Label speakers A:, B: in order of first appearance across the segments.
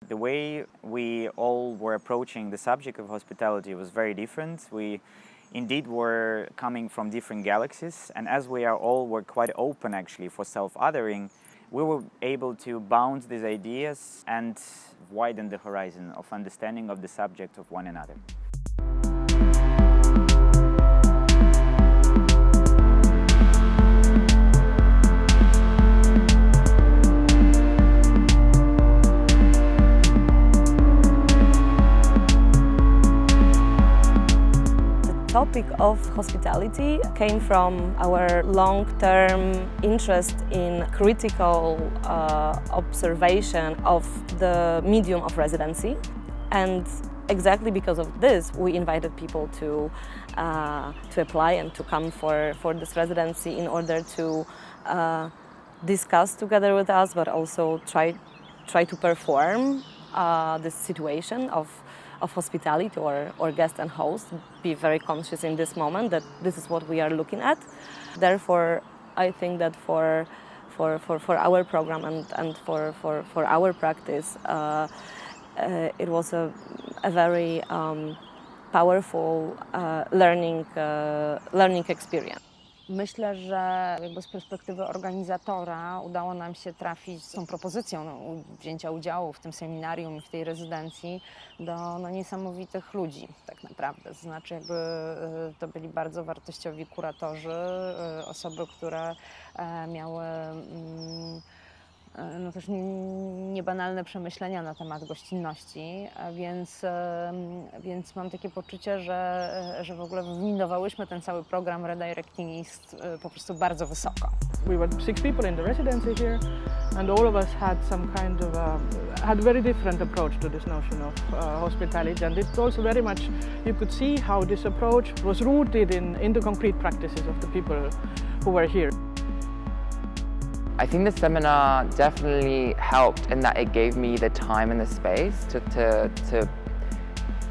A: The way we all were approaching the subject of hospitality was very different. We indeed were coming from different galaxies, and as we were quite open actually for self-othering, we were able to bounce these ideas and widen the horizon of understanding of the subject of one another.
B: The topic of hospitality came from our long-term interest in critical observation of the medium of residency, and exactly because of this we invited people to apply and to come for this residency in order to discuss together with us, but also try to perform this situation of hospitality or guest and host, be very conscious in this moment that this is what we are looking at. Therefore, I think that for our program and for our practice, it was a very powerful learning experience.
C: Myślę, że jakby z perspektywy organizatora udało nam się trafić z tą propozycją wzięcia udziału w tym seminarium, w tej rezydencji do niesamowitych ludzi tak naprawdę. To znaczy jakby to byli bardzo wartościowi kuratorzy, osoby, które miały też niebanalne przemyślenia na temat gościnności, więc mam takie poczucie, że w ogóle wywindowałyśmy ten cały program redirecting jest po prostu bardzo wysoko.
D: We were 6 people in the residency here, and all of us had some kind of had very different approach to this notion of hospitality, and it's also very much you could see how this approach was rooted in the concrete practices of the people who were here.
E: I think the seminar definitely helped in that it gave me the time and the space to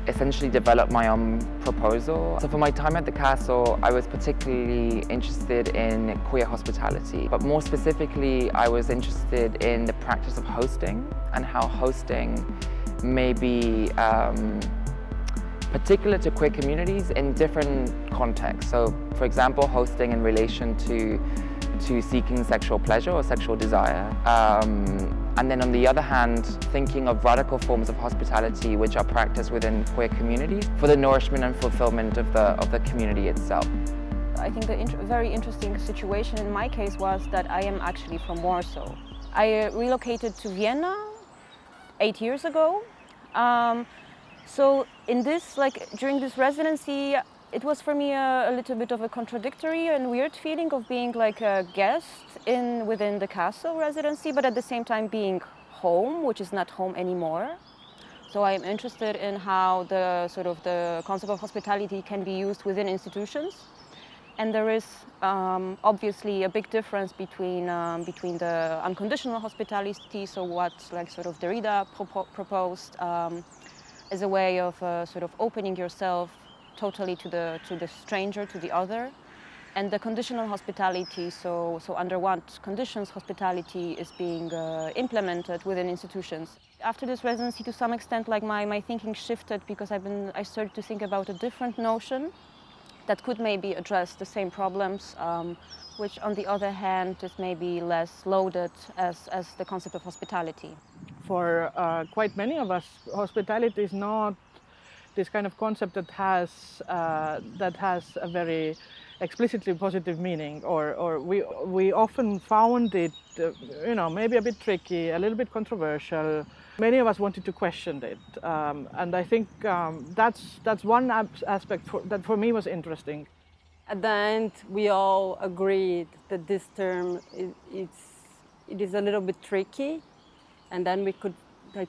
E: essentially develop my own proposal. So for my time at the castle, I was particularly interested in queer hospitality, but more specifically, I was interested in the practice of hosting and how hosting may be particular to queer communities in different contexts. So for example, hosting in relation to seeking sexual pleasure or sexual desire. And then on the other hand, thinking of radical forms of hospitality which are practiced within queer communities for the nourishment and fulfillment of the community itself.
C: I think the very interesting situation in my case was that I am actually from Warsaw. I relocated to Vienna 8 years ago. So in this, during this residency, it was for me a little bit of a contradictory and weird feeling of being like a guest within the castle residency, but at the same time being home, which is not home anymore. So I'm interested in how the concept of hospitality can be used within institutions. And there is obviously a big difference between the unconditional hospitality, so what Derrida proposed as a way of opening yourself totally to the stranger, to the other, and the conditional hospitality. So under what conditions hospitality is being implemented within institutions. After this residency, to some extent, my thinking shifted because I started to think about a different notion that could maybe address the same problems, which on the other hand is maybe less loaded as the concept of hospitality.
D: For quite many of us, hospitality is not this kind of concept that has a very explicitly positive meaning, or we often found it, maybe a bit tricky, a little bit controversial. Many of us wanted to question it, and I think that's one aspect that for me was interesting.
F: At the end, we all agreed that this term it is a little bit tricky, and then we could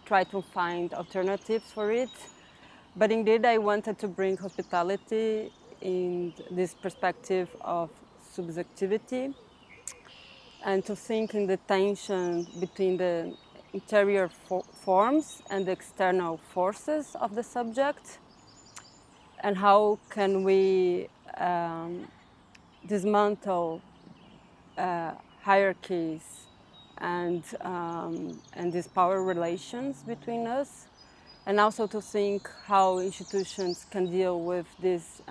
F: try to find alternatives for it. But indeed, I wanted to bring hospitality in this perspective of subjectivity and to think in the tension between the interior forms and the external forces of the subject, and how can we dismantle hierarchies and these power relations between us, and also to think how institutions can deal with this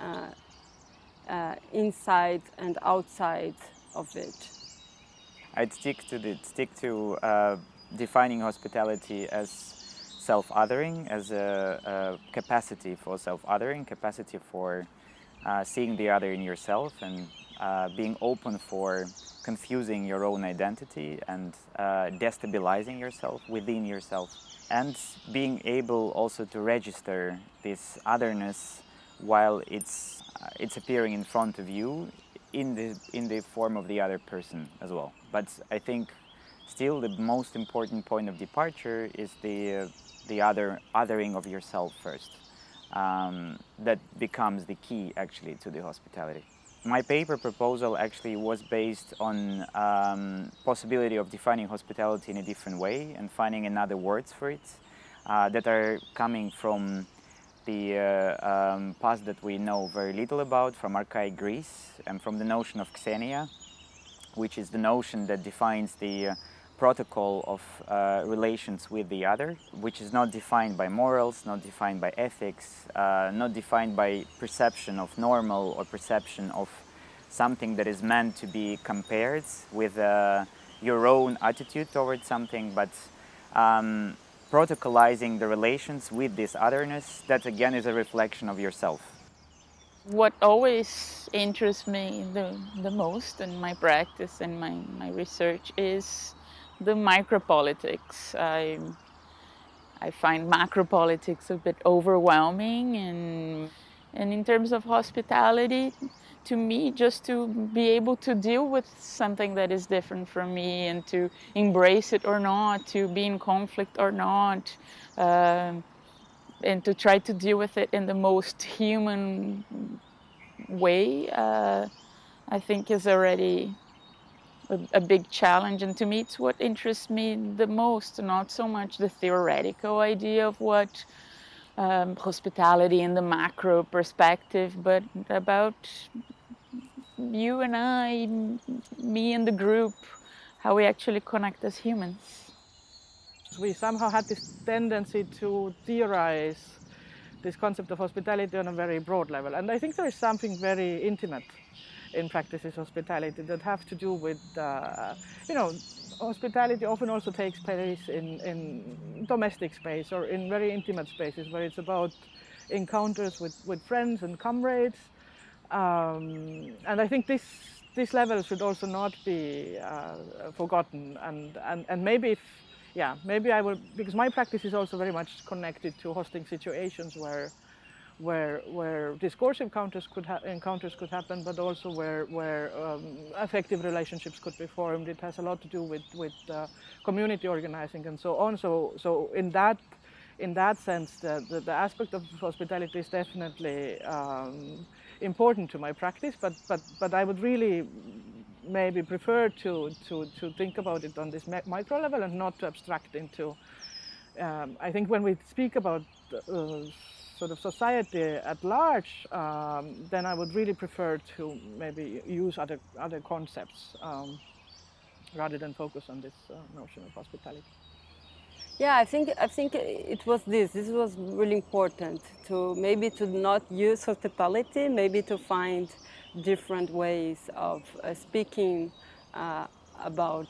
F: inside and outside of it.
A: I'd stick to defining hospitality as self-othering, as a capacity for self-othering, capacity for seeing the other in yourself, and being open for confusing your own identity and destabilizing yourself within yourself, and being able also to register this otherness while it's appearing in front of you in the form of the other person as well. But I think still the most important point of departure is the othering of yourself first. That becomes the key actually to the hospitality. My paper proposal actually was based on possibility of defining hospitality in a different way and finding another words for it that are coming from the past that we know very little about, from archaic Greece, and from the notion of xenia, which is the notion that defines the protocol of relations with the other, which is not defined by morals, not defined by ethics, not defined by perception of normal or perception of something that is meant to be compared with your own attitude towards something, but protocolizing the relations with this otherness, that again is a reflection of yourself.
G: What always interests me the most in my practice and my research is the micropolitics. I find macropolitics a bit overwhelming, and in terms of hospitality, to me, just to be able to deal with something that is different from me and to embrace it or not, to be in conflict or not, and to try to deal with it in the most human way, I think is already a big challenge. And to me, it's what interests me the most, not so much the theoretical idea of what hospitality in the macro perspective, but about you and I, me and the group, how we actually connect as humans.
D: We somehow had this tendency to theorize this concept of hospitality on a very broad level. And I think there is something very intimate in practices hospitality that have to do with, hospitality often also takes place in domestic space or in very intimate spaces where it's about encounters with friends and comrades. And I think this level should also not be forgotten. And maybe maybe I will, because my practice is also very much connected to hosting situations where discourse encounters could happen, but also where affective relationships could be formed. It has a lot to do with community organizing and so on. So in that sense, the aspect of hospitality is definitely important to my practice. But I would really maybe prefer to think about it on this micro level and not to abstract into. I think when we speak about sort of society at large, then I would really prefer to maybe use other concepts rather than focus on this notion of hospitality.
F: Yeah, I think it was this was really important to maybe to not use hospitality, maybe to find different ways of speaking about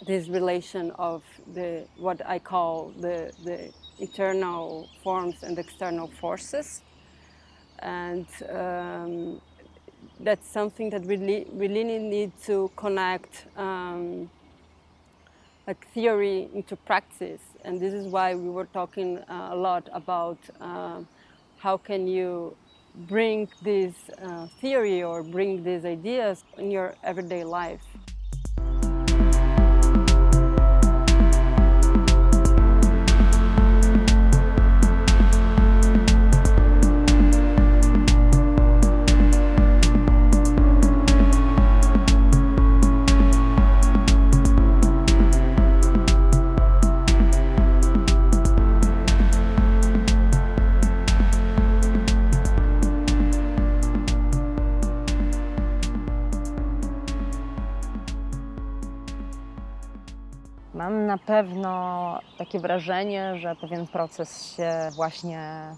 F: this relation of what I call the internal forms and external forces, and that's something that we really need to connect like theory into practice. And this is why we were talking a lot about how can you bring this theory or bring these ideas in your everyday life.
H: na pewno takie wrażenie, że pewien proces się właśnie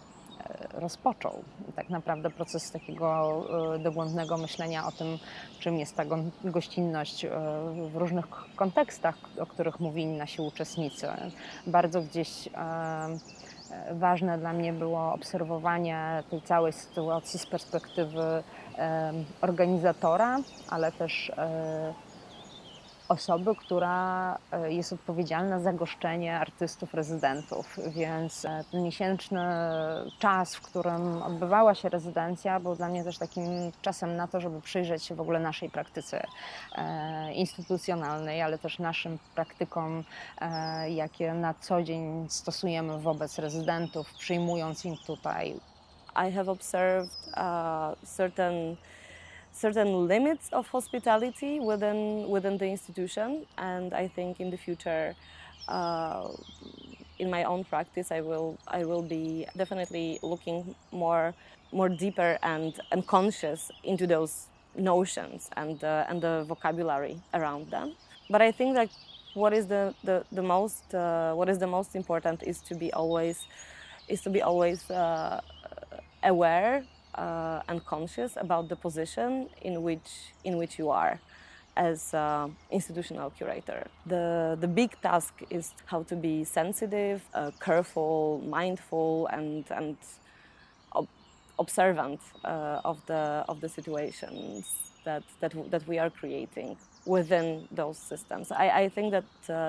H: rozpoczął. Tak naprawdę proces takiego dogłębnego myślenia o tym, czym jest ta gościnność w różnych kontekstach, o których mówili nasi uczestnicy. Bardzo gdzieś ważne dla mnie było obserwowanie tej całej sytuacji z perspektywy organizatora, ale też osoby, która jest odpowiedzialna za goszczenie artystów, rezydentów, więc ten miesięczny czas, w którym odbywała się rezydencja, był dla mnie też takim czasem na to, żeby przyjrzeć się w ogóle naszej praktyce instytucjonalnej, ale też naszym praktykom, jakie na co dzień stosujemy wobec rezydentów, przyjmując ich tutaj.
B: I have observed certain limits of hospitality within the institution, and I think in the future, in my own practice, I will be definitely looking more deeper and conscious into those notions and the vocabulary around them. But I think that what is the most important is to be always aware and conscious about the position in which you are as an institutional curator. The big task is how to be sensitive, careful, mindful, and observant of the situations that we are creating within those systems. I think that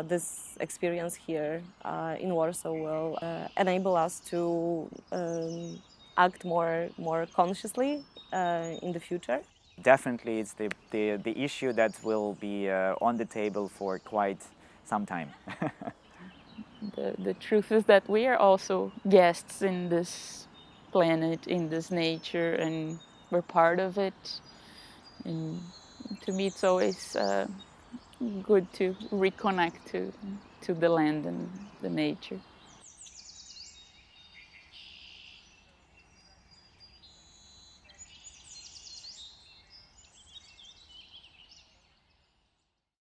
B: this experience here in Warsaw will enable us to act more consciously in the future.
A: Definitely, it's the issue that will be on the table for quite some time.
G: The truth is that we are also guests in this planet, in this nature, and we're part of it. And to me, it's always good to reconnect to the land and the nature.